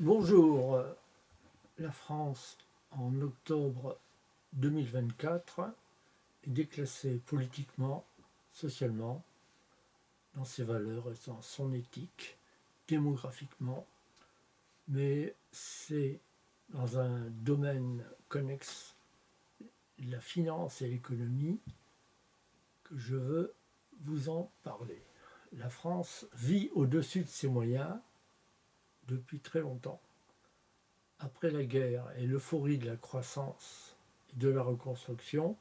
Bonjour, la France en octobre 2024 est déclassée politiquement, socialement, dans ses valeurs et dans son éthique, démographiquement, mais c'est dans un domaine connexe, la finance et l'économie, que je veux vous en parler. La France vit au-dessus de ses moyens depuis très longtemps. Après la guerre et l'euphorie de la croissance et de la reconstruction,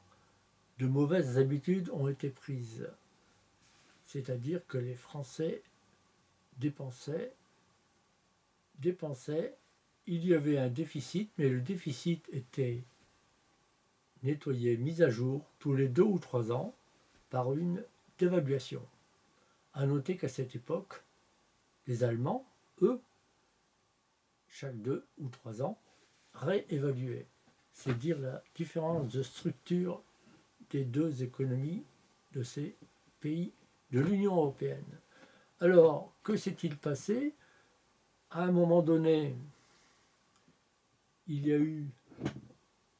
de mauvaises habitudes ont été prises. C'est-à-dire que les Français dépensaient, il y avait un déficit, mais le déficit était nettoyé, mis à jour tous les 2 ou 3 ans par une dévaluation. À noter qu'à cette époque, les Allemands, eux, chaque 2 ou 3 ans, réévaluaient. C'est dire la différence de structure des deux économies de ces pays de l'Union européenne. Alors, que s'est-il passé? À un moment donné, il y a eu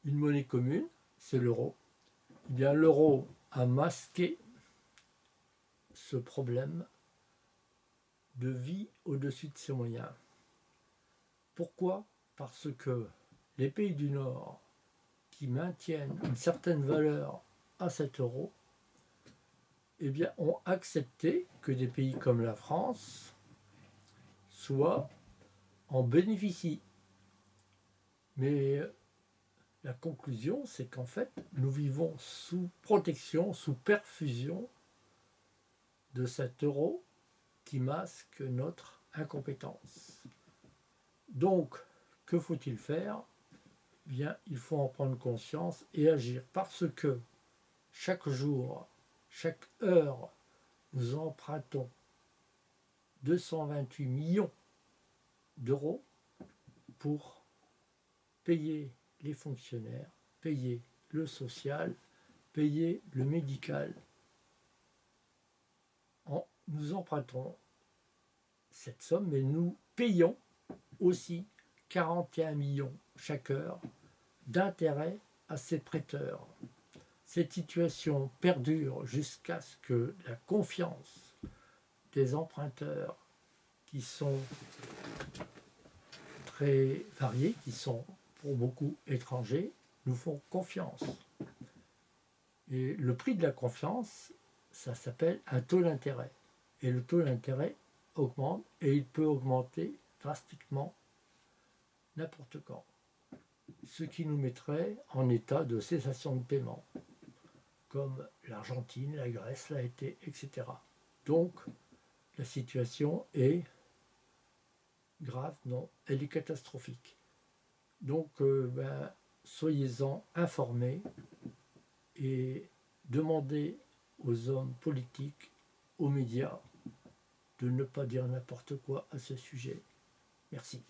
une monnaie commune, c'est l'euro. Eh bien, l'euro a masqué ce problème de vie au-dessus de ses moyens. Pourquoi? Parce que les pays du Nord qui maintiennent une certaine valeur à cet euro, eh bien, ont accepté que des pays comme la France en bénéficient. Mais la conclusion, c'est qu'en fait, nous vivons sous protection, sous perfusion de cet euro qui masque notre incompétence. Donc, que faut-il faire? Bien, il faut en prendre conscience et agir parce que chaque jour, chaque heure, nous empruntons 228 millions d'euros pour payer les fonctionnaires, payer le social, payer le médical. Nous empruntons cette somme, mais nous payons aussi 41 millions chaque heure d'intérêt à ces prêteurs. Cette situation perdure jusqu'à ce que la confiance des emprunteurs, qui sont très variés, qui sont pour beaucoup étrangers, nous font confiance. Et le prix de la confiance, ça s'appelle un taux d'intérêt. Et le taux d'intérêt augmente et il peut augmenter drastiquement n'importe quand. Ce qui nous mettrait en état de cessation de paiement, comme l'Argentine, la Grèce l'a été, etc. Donc, la situation est grave, non, elle est catastrophique. Donc, soyez-en informés et demandez aux hommes politiques, aux médias, de ne pas dire n'importe quoi à ce sujet. Merci.